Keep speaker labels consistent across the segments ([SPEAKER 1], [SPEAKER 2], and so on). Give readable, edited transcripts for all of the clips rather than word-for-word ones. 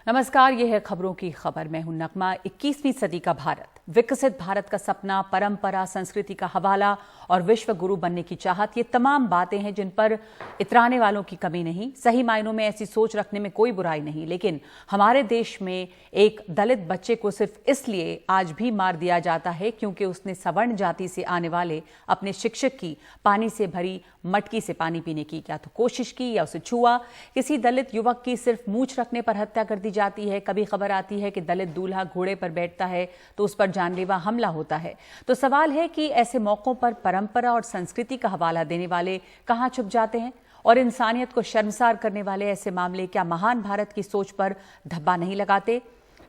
[SPEAKER 1] नमस्कार, ये है खबरों की खबर। मैं हूं नगमा। 21वीं सदी का भारत, विकसित भारत का सपना, परंपरा, संस्कृति का हवाला और विश्व गुरु बनने की चाहत, ये तमाम बातें हैं जिन पर इतराने वालों की कमी नहीं। सही मायनों में ऐसी सोच रखने में कोई बुराई नहीं, लेकिन हमारे देश में एक दलित बच्चे को सिर्फ इसलिए आज भी मार दिया जाता है क्योंकि उसने सवर्ण जाति से आने वाले अपने शिक्षक की पानी से भरी मटकी से पानी पीने की या तो कोशिश की या उसे छुआ। किसी दलित युवक की सिर्फ मूंछ रखने पर हत्या कर दी जाती है। कभी खबर आती है कि दलित दूल्हा घोड़े पर बैठता है तो उस पर जानलेवा हमला होता है। तो सवाल है कि ऐसे मौकों पर परंपरा और संस्कृति का हवाला देने वाले कहां छुप जाते हैं, और इंसानियत को शर्मसार करने वाले ऐसे मामले क्या महान भारत की सोच पर धब्बा नहीं लगाते?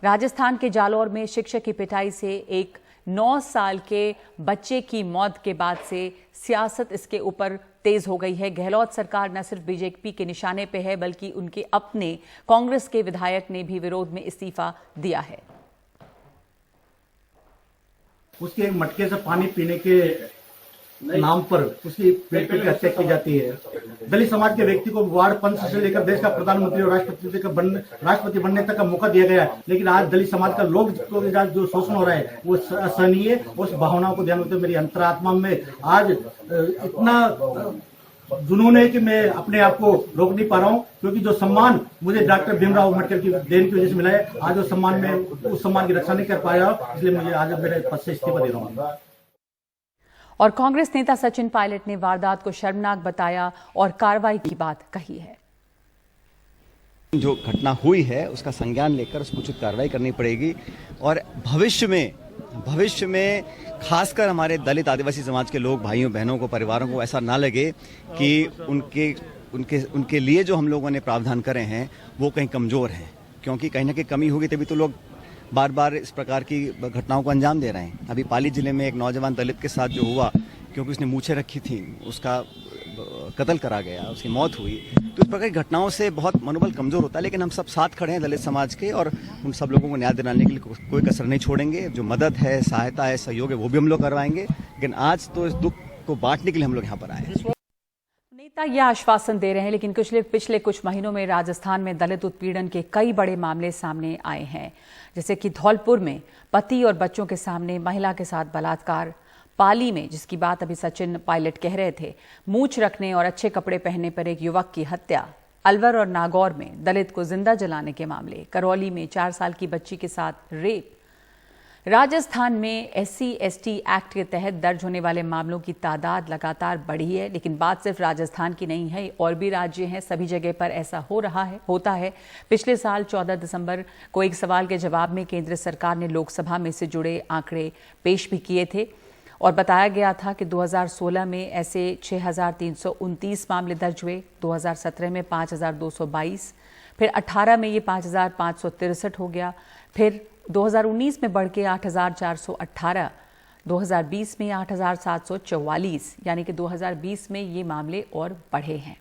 [SPEAKER 1] राजस्थान के जालौर में शिक्षक की पिटाई से एक 9 साल के बच्चे की मौत के बाद से सियासत इसके ऊपर तेज हो गई है। गहलोत सरकार न सिर्फ बीजेपी के निशाने पे है, बल्कि उनके अपने कांग्रेस के विधायक ने भी विरोध में इस्तीफा दिया है।
[SPEAKER 2] उसके मटके से पानी पीने के नाम पर उसकी बेटी की हत्या की जाती है। दलित समाज के व्यक्ति को वार्ड पंच से लेकर देश का प्रधानमंत्री और राष्ट्रपति बनने तक का मौका दिया गया है, लेकिन आज दलित समाज का लोग जो शोषण हो रहा है वो असहनीय है। उस भावनाओं को ध्यान रखते हुए मेरी अंतरात्मा में आज इतना जुनून है कि मैं अपने आप को रोक नहीं पा रहा हूं, क्योंकि जो सम्मान मुझे डॉक्टर भीमराव अम्बेडकर की देन की वजह से मिला है, आज वो सम्मान में उस सम्मान की रक्षा नहीं कर पाया, इसलिए मुझे आज मेरे पद से इस्तीफा दे रहा हूं।
[SPEAKER 1] और कांग्रेस नेता सचिन पायलट ने वारदात को शर्मनाक बताया और कार्रवाई की बात कही है।
[SPEAKER 3] जो घटना हुई है उसका संज्ञान लेकर उसको उचित कार्रवाई करनी पड़ेगी, और भविष्य में खासकर हमारे दलित आदिवासी समाज के लोग, भाइयों बहनों को, परिवारों को ऐसा ना लगे कि उनके लिए जो हम लोगों ने प्रावधान करे हैं वो कहीं कमजोर हैं, क्योंकि कहीं ना कहीं कमी होगी तभी तो लोग बार बार इस प्रकार की घटनाओं को अंजाम दे रहे हैं। अभी पाली जिले में एक नौजवान दलित के साथ जो हुआ, क्योंकि उसने मूछें रखी थी, उसका कत्ल करा गया, उसकी मौत हुई। तो इस प्रकार की घटनाओं से बहुत मनोबल कमजोर होता है, लेकिन हम सब साथ खड़े हैं दलित समाज के, और उन सब लोगों को न्याय दिलाने के लिए कोई कसर नहीं छोड़ेंगे। जो मदद है, सहायता है, सहयोग है, वो भी हम लोग करवाएंगे। लेकिन आज तो इस दुख को बांटने के लिए हम लोग यहाँ पर आए हैं।
[SPEAKER 1] नेता यह आश्वासन दे रहे हैं, लेकिन पिछले कुछ महीनों में राजस्थान में दलित उत्पीड़न के कई बड़े मामले सामने आए हैं, जैसे कि धौलपुर में पति और बच्चों के सामने महिला के साथ बलात्कार, पाली में, जिसकी बात अभी सचिन पायलट कह रहे थे, मूंछ रखने और अच्छे कपड़े पहनने पर एक युवक की हत्या, अलवर और नागौर में दलित को जिंदा जलाने के मामले, करौली में 4 साल की बच्ची के साथ रेप। राजस्थान में SC/ST एक्ट के तहत दर्ज होने वाले मामलों की तादाद लगातार बढ़ी है, लेकिन बात सिर्फ राजस्थान की नहीं है, और भी राज्य हैं, सभी जगह पर ऐसा होता है। पिछले साल 14 दिसंबर को एक सवाल के जवाब में केंद्र सरकार ने लोकसभा में से जुड़े आंकड़े पेश भी किए थे, और बताया गया था कि 2016 में ऐसे 6,329 मामले दर्ज हुए, 2017 में 5,222, फिर 18 में ये 5,563 हो गया, फिर 2019 में बढ़ के 8,418, 2020 में 8,744, यानी कि 2020 में ये मामले और बढ़े हैं।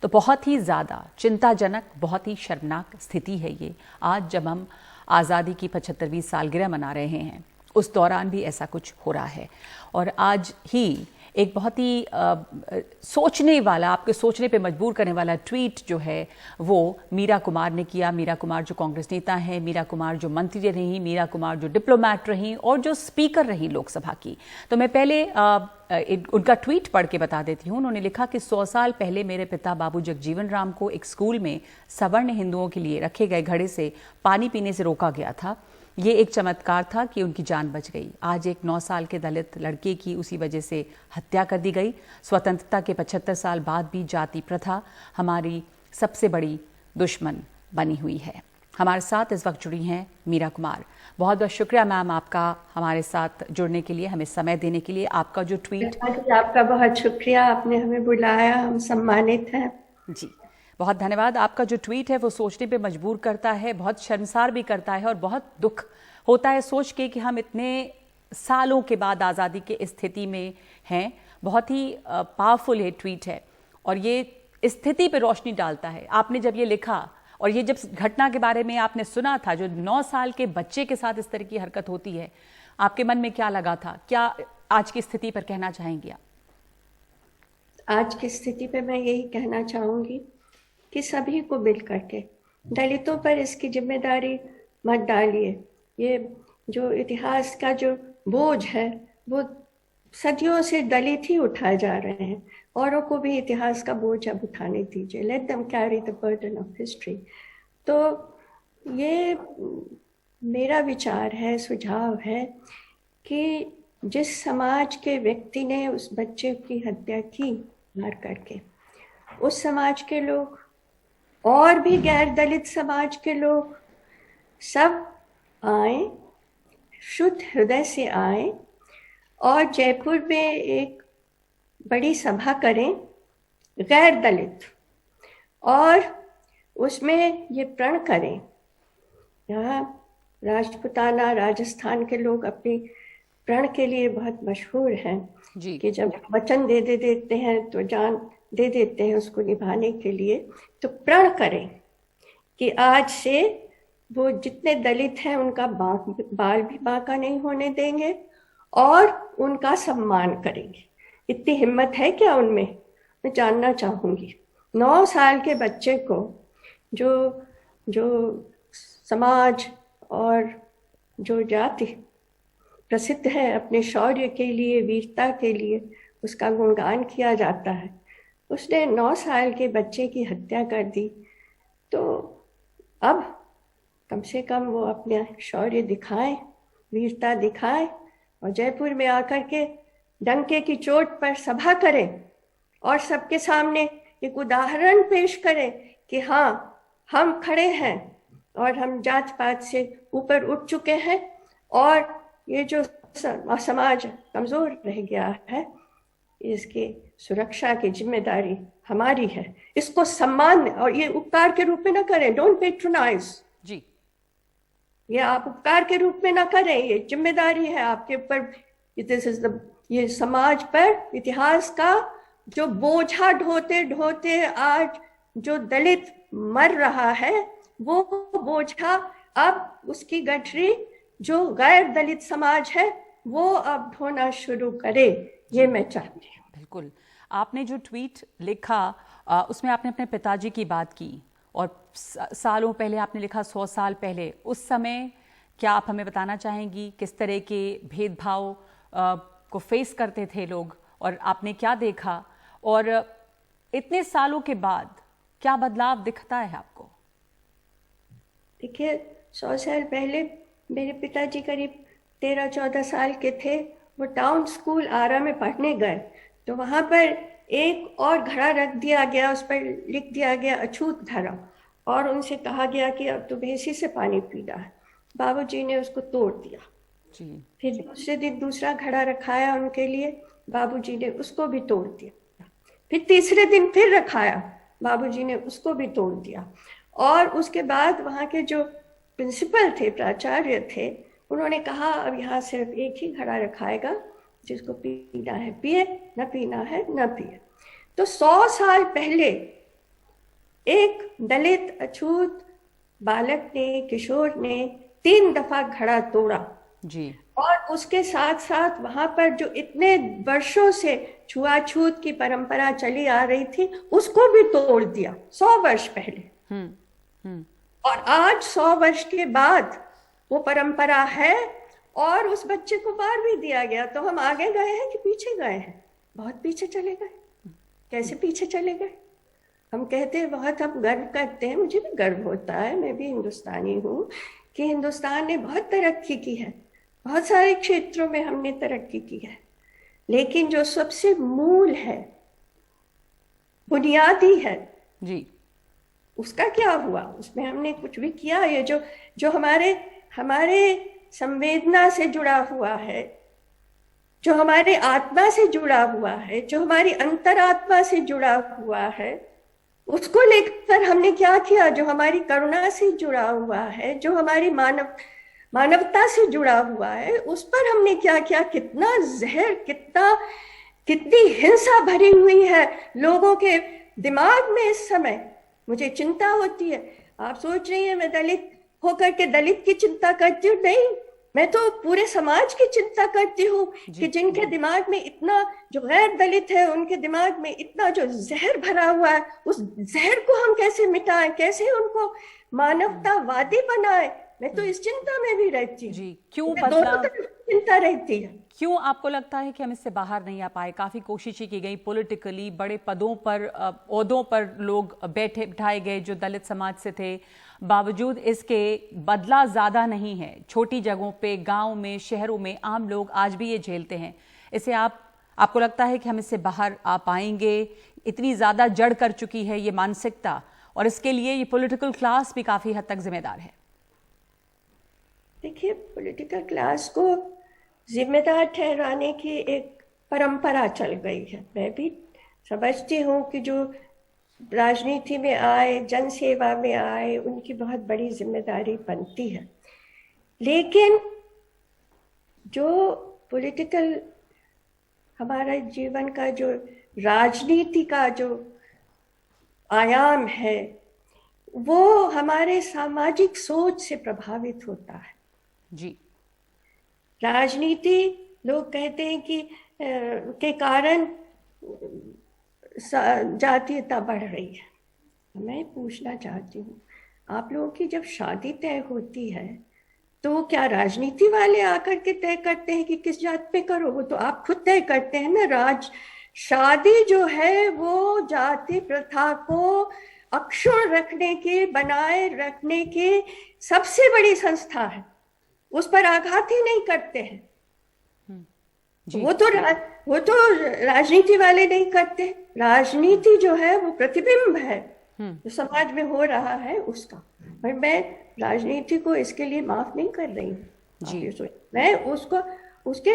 [SPEAKER 1] तो बहुत ही ज़्यादा चिंताजनक, बहुत ही शर्मनाक स्थिति है ये, आज जब हम आज़ादी की 75वीं सालगिरह मना रहे हैं, उस दौरान भी ऐसा कुछ हो रहा है। और आज ही एक बहुत ही सोचने वाला, आपके सोचने पे मजबूर करने वाला ट्वीट जो है वो मीरा कुमार ने किया। मीरा कुमार जो कांग्रेस नेता हैं, मीरा कुमार जो मंत्री रही, मीरा कुमार जो डिप्लोमैट रही और जो स्पीकर रही लोकसभा की। तो मैं पहले उनका ट्वीट पढ़ के बता देती हूँ। उन्होंने लिखा कि 100 साल पहले मेरे पिता बाबू जगजीवन राम को एक स्कूल में सवर्ण हिंदुओं के लिए रखे गए घड़े से पानी पीने से रोका गया था। ये एक चमत्कार था कि उनकी जान बच गई। आज एक 9 साल के दलित लड़के की उसी वजह से हत्या कर दी गई। स्वतंत्रता के 75 साल बाद भी जाति प्रथा हमारी सबसे बड़ी दुश्मन बनी हुई है। हमारे साथ इस वक्त जुड़ी हैं मीरा कुमार। बहुत बहुत शुक्रिया मैम आपका हमारे साथ जुड़ने के लिए, हमें समय देने के लिए। आपका जो ट्वीट,
[SPEAKER 4] आपका बहुत शुक्रिया, आपने हमें बुलाया, हम सम्मानित हैं।
[SPEAKER 1] जी बहुत धन्यवाद। आपका जो ट्वीट है वो सोचने पे मजबूर करता है, बहुत शर्मसार भी करता है, और बहुत दुख होता है सोच के कि हम इतने सालों के बाद आज़ादी के स्थिति में हैं। बहुत ही पावरफुल ये ट्वीट है, और ये स्थिति पे रोशनी डालता है। आपने जब ये लिखा और ये जब घटना के बारे में आपने सुना था, जो 9 साल के बच्चे के साथ इस तरह की हरकत होती है, आपके मन में क्या लगा था? क्या आज की स्थिति पर कहना चाहेंगे आप?
[SPEAKER 4] आज की स्थिति पे मैं यही कहना चाहूँगी कि सभी को मिल करके दलितों पर इसकी जिम्मेदारी मत डालिए। ये जो इतिहास का जो बोझ है वो सदियों से दलित ही उठाए जा रहे हैं, औरों को भी इतिहास का बोझ अब उठाने दीजिए। Let them carry the burden of history. तो ये मेरा विचार है, सुझाव है कि जिस समाज के व्यक्ति ने उस बच्चे की हत्या की मार करके, उस समाज के लोग और भी गैर दलित समाज के लोग सब आए, शुद्ध हृदय से आए और जयपुर में एक बड़ी सभा करें गैर दलित, और उसमें ये प्रण करें। यहाँ राजपूताना राजस्थान के लोग अपनी प्रण के लिए बहुत मशहूर हैं
[SPEAKER 1] जी।
[SPEAKER 4] कि जब वचन दे देते हैं तो जान दे देते हैं उसको निभाने के लिए। तो प्रण करें कि आज से वो जितने दलित हैं उनका बाल भी बांका नहीं होने देंगे और उनका सम्मान करेंगे। इतनी हिम्मत है क्या उनमें? मैं जानना चाहूंगी। 9 साल के बच्चे को जो समाज और जो जाति प्रसिद्ध है अपने शौर्य के लिए, वीरता के लिए, उसका गुणगान किया जाता है, उसने 9 साल के बच्चे की हत्या कर दी। तो अब कम से कम वो अपना शौर्य दिखाए, वीरता दिखाए और जयपुर में आकर के डंके की चोट पर सभा करें और सबके सामने एक उदाहरण पेश करें कि हाँ, हम खड़े हैं और हम जात पात से ऊपर उठ चुके हैं और ये जो समाज कमजोर रह गया है इसकी सुरक्षा की जिम्मेदारी हमारी है। इसको सम्मान और ये उपकार के रूप में ना करें। डोंट पेट्रोनाइज
[SPEAKER 1] जी।
[SPEAKER 4] ये आप उपकार के रूप में ना करें, ये जिम्मेदारी है आपके ऊपर। दिस इज द ये समाज पर इतिहास का जो बोझा ढोते ढोते आज जो दलित मर रहा है, वो बोझा अब उसकी गठरी जो गैर दलित समाज है वो अब ढोना शुरू करे, ये मैं चाहती हूँ।
[SPEAKER 1] बिल्कुल। आपने जो ट्वीट लिखा उसमें आपने अपने पिताजी की बात की और सालों पहले आपने लिखा 100 साल पहले। उस समय क्या आप हमें बताना चाहेंगी किस तरह के भेदभाव को फेस करते थे लोग और आपने क्या देखा, और इतने सालों के बाद क्या बदलाव दिखता है आपको?
[SPEAKER 4] देखिए, 100 साल पहले मेरे पिताजी करीब 13-14 साल के थे। वो टाउन स्कूल आरा में पढ़ने गए तो वहाँ पर एक और घड़ा रख दिया गया, उस पर लिख दिया गया अछूत धर्म, और उनसे कहा गया कि अब तुम्हें इसी से पानी पीना है। बाबूजी ने उसको तोड़ दिया
[SPEAKER 1] जी।
[SPEAKER 4] फिर दूसरे दिन दूसरा घड़ा रखाया उनके लिए, बाबूजी ने उसको भी तोड़ दिया। फिर तीसरे दिन फिर रखाया, बाबूजी ने उसको भी तोड़ दिया। और उसके बाद वहाँ के जो प्रिंसिपल थे, प्राचार्य थे, उन्होंने कहा अब यहाँ सिर्फ एक ही घड़ा रखाएगा, जिसको पीना है पिए, न पीना है न पिए। तो 100 साल पहले एक दलित अछूत बालक ने, किशोर ने 3 दफा घड़ा तोड़ा
[SPEAKER 1] जी।
[SPEAKER 4] और उसके साथ साथ वहां पर जो इतने वर्षों से छुआछूत की परंपरा चली आ रही थी उसको भी तोड़ दिया 100 वर्ष पहले। और आज 100 वर्ष के बाद वो परंपरा है और उस बच्चे को मार भी दिया गया। तो हम आगे गए हैं कि पीछे गए हैं? बहुत पीछे चले गए। कैसे पीछे चले गए? हम कहते हैं बहुत, हम गर्व करते हैं, मुझे भी गर्व होता है, मैं भी हिंदुस्तानी हूँ, कि हिंदुस्तान ने बहुत तरक्की की है, बहुत सारे क्षेत्रों में हमने तरक्की की है, लेकिन जो सबसे मूल है, बुनियादी है जी, उसका क्या हुआ? उसमें हमने कुछ भी किया? ये जो हमारे संवेदना से जुड़ा हुआ है, जो हमारे आत्मा से जुड़ा हुआ है, जो हमारी अंतरात्मा से जुड़ा हुआ है, उसको लेकर हमने क्या किया? जो हमारी करुणा से जुड़ा हुआ है, जो हमारी मानवता से जुड़ा हुआ है, उस पर हमने क्या किया? कितना जहर, कितनी हिंसा भरी हुई है लोगों के दिमाग में इस समय। मुझे चिंता होती है। आप सोच रही हैं मैं दलित होकर के दलित की चिंता करती हूँ? नहीं, मैं तो पूरे समाज की चिंता करती हूँ कि जिनके दिमाग में इतना, जो गैर दलित है उनके दिमाग में इतना जो जहर भरा हुआ है, उस जहर को हम कैसे मिटाएं, कैसे उनको मानवतावादी बनाए। मैं तो इस चिंता में भी रहती हूँ।
[SPEAKER 1] जी, क्यों
[SPEAKER 4] मुझे दोनों
[SPEAKER 1] बदलाव,
[SPEAKER 4] तरफ चिंता रहती है।
[SPEAKER 1] क्यों आपको लगता है कि हम इससे बाहर नहीं आ पाए? काफी कोशिशें की गई, पॉलिटिकली बड़े पदों पर, ओहदों पर लोग बिठाए गए जो दलित समाज से थे, बावजूद इसके बदला ज्यादा नहीं है। छोटी जगहों पे, गांव में, शहरों में आम लोग आज भी ये झेलते हैं। इसे आपको लगता है कि हम इससे बाहर आ पाएंगे? इतनी ज्यादा जड़ कर चुकी है ये मानसिकता, और इसके लिए ये पॉलिटिकल क्लास भी काफी हद तक जिम्मेदार है।
[SPEAKER 4] देखिए, पॉलिटिकल क्लास को जिम्मेदार ठहराने की एक परंपरा चल गई है। मैं भी समझती हूँ कि जो राजनीति में आए, जनसेवा में आए, उनकी बहुत बड़ी जिम्मेदारी बनती है। लेकिन जो पॉलिटिकल हमारा जीवन का जो राजनीति का जो आयाम है, वो हमारे सामाजिक सोच से प्रभावित होता है।
[SPEAKER 1] जी,
[SPEAKER 4] राजनीति, लोग कहते हैं कि के कारण जातीयता बढ़ रही है। मैं पूछना चाहती हूँ, आप लोगों की जब शादी तय होती है तो क्या राजनीति वाले आकर के तय करते हैं कि किस जात पे करो? वो तो आप खुद तय करते हैं ना। शादी जो है वो जाति प्रथा को अक्षुण्ण रखने के, बनाए रखने के सबसे बड़ी संस्था है। उस पर आघात ही नहीं करते हैं। वो तो राजनीति वाले नहीं करते। राजनीति जो है वो प्रतिबिंब है जो समाज में हो रहा है उसका। और मैं राजनीति को इसके लिए माफ नहीं कर रही हूँ। मैं उसको उसके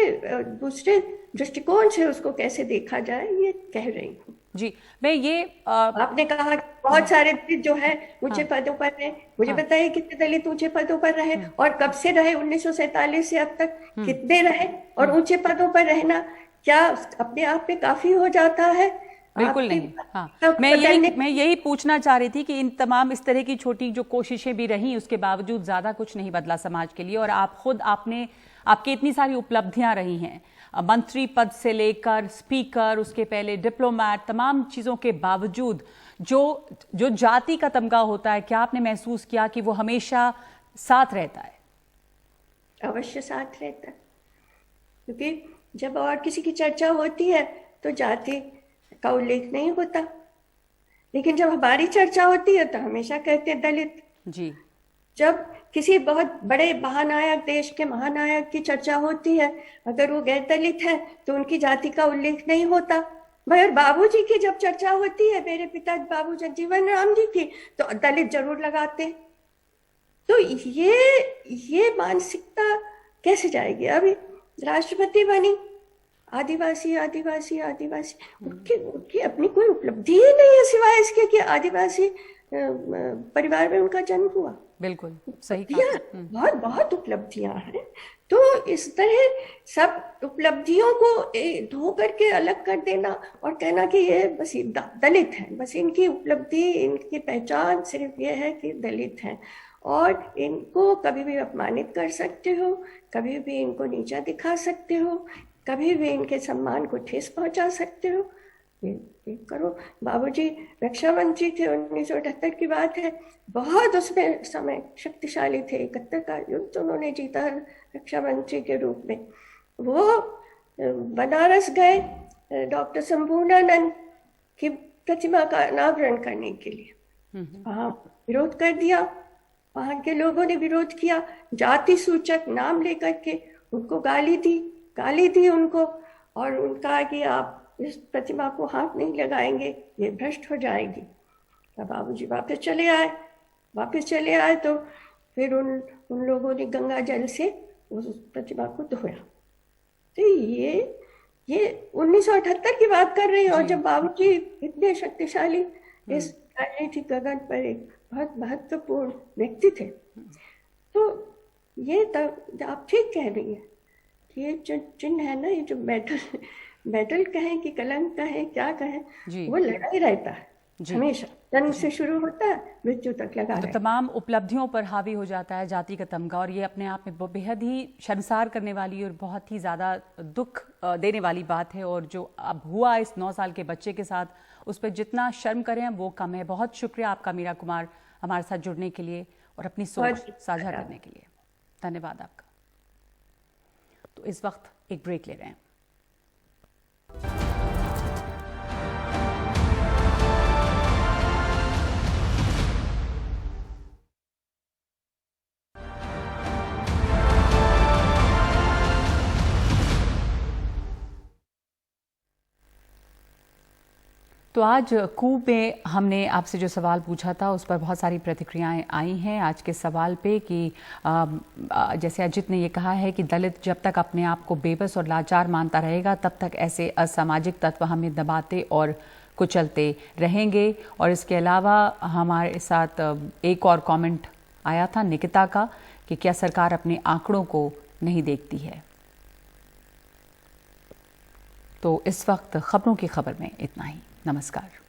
[SPEAKER 4] दूसरे दृष्टिकोण से उसको कैसे देखा जाए ये कह रही हूँ।
[SPEAKER 1] जी, मैं ये
[SPEAKER 4] आपने कहा बहुत सारे दलित जो है ऊंचे पदों पर रहे। मुझे बताइए कितने दलित ऊंचे पदों पर रहे और कब से रहे? 1947 से अब तक कितने रहे? और ऊंचे पदों पर रहना क्या अपने आप में काफी हो जाता है?
[SPEAKER 1] बिल्कुल नहीं। हाँ, मैं यही पूछना चाह रही थी कि इन तमाम इस तरह की छोटी जो कोशिशें भी रही, उसके बावजूद ज्यादा कुछ नहीं बदला समाज के लिए। और आपकी इतनी सारी उपलब्धियां रही हैं, मंत्री पद से लेकर स्पीकर, उसके पहले डिप्लोमैट, तमाम चीजों के बावजूद जो जाति का तमगा होता है, क्या आपने महसूस किया कि वो हमेशा साथ रहता है?
[SPEAKER 4] अवश्य साथ रहता है, क्योंकि जब और किसी की चर्चा होती है तो जाति का उल्लेख नहीं होता, लेकिन जब हमारी चर्चा होती है तो हमेशा कहते हैं दलित।
[SPEAKER 1] जी,
[SPEAKER 4] जब किसी बहुत बड़े महानायक, देश के महानायक की चर्चा होती है, अगर वो गैर दलित है तो उनकी जाति का उल्लेख नहीं होता। भाई, और बाबूजी की जब चर्चा होती है, मेरे पिता बाबू जगजीवन राम जी की, तो दलित जरूर लगाते। तो ये मानसिकता कैसे जाएगी? अभी राष्ट्रपति बनी, आदिवासी आदिवासी आदिवासी, उनकी अपनी कोई उपलब्धि ही नहीं है सिवाय इसके कि आदिवासी परिवार में उनका जन्म हुआ।
[SPEAKER 1] बिल्कुल सही कहा।
[SPEAKER 4] बहुत बहुत उपलब्धियां हैं। तो इस तरह सब उपलब्धियों को धो करके अलग कर देना और कहना कि ये बस दलित हैं, बस इनकी उपलब्धि, इनकी पहचान सिर्फ ये है कि दलित हैं, और इनको कभी भी अपमानित कर सकते हो, कभी भी इनको नीचा दिखा सकते हो, कभी भी इनके सम्मान को ठेस पहुंचा सकते हो। ये करो। बाबूजी रक्षा मंत्री थे, 1978 की बात है। बहुत उसमें समय शक्तिशाली थे। 71 का युद्ध उन्होंने जीता रक्षा मंत्री के रूप में। वो बनारस गए डॉक्टर संपूर्णानंद की प्रतिमा का अनावरण करने के लिए। वहाँ विरोध कर दिया, वहाँ के लोगों ने विरोध किया, जाति सूचक नाम लेकर के उनको गाली दी उनको, और उनका कि आप इस प्रतिमा को हाथ नहीं लगाएंगे, ये भ्रष्ट हो जाएगी। तब बाबूजी वापस चले आए तो फिर उन लोगों ने गंगा जल से उस प्रतिमा को धोया। तो ये 1978 की बात कर रही हूँ, और जब बाबूजी इतने शक्तिशाली इस राजनीतिक गगन पर एक बहुत महत्वपूर्ण व्यक्ति थे। तो ये तब आप ठीक कह रही हैं, ये जो चिन्ह है ना, ये जो मेडल कहें कि कलंक कहें, क्या कहें, वो लड़ाई रहता है हमेशा। जन्म से शुरू होता है, मृत्यु तक लगा रहता है।
[SPEAKER 1] तमाम उपलब्धियों पर हावी हो जाता है जाति का तमगा, और ये अपने आप में बेहद ही शर्मसार करने वाली और बहुत ही ज़्यादा दुख देने वाली बात है। और जो अब हुआ इस 9 साल के बच्चे के साथ, उस पर जितना शर्म करें वो कम है। बहुत शुक्रिया आपका मीरा कुमार हमारे साथ जुड़ने के लिए और अपनी सोच साझा करने के लिए। धन्यवाद आपका। तो इस वक्त एक ब्रेक ले रहे हैं। तो आज कूप में हमने आपसे जो सवाल पूछा था उस पर बहुत सारी प्रतिक्रियाएं आई हैं आज के सवाल पे कि जैसे अजित ने ये कहा है कि दलित जब तक अपने आप को बेबस और लाचार मानता रहेगा तब तक ऐसे असामाजिक तत्व हमें दबाते और कुचलते रहेंगे। और इसके अलावा हमारे साथ एक और कमेंट आया था निकिता का कि क्या सरकार अपने आंकड़ों को नहीं देखती है। तो इस वक्त खबरों की खबर में इतना ही। नमस्कार।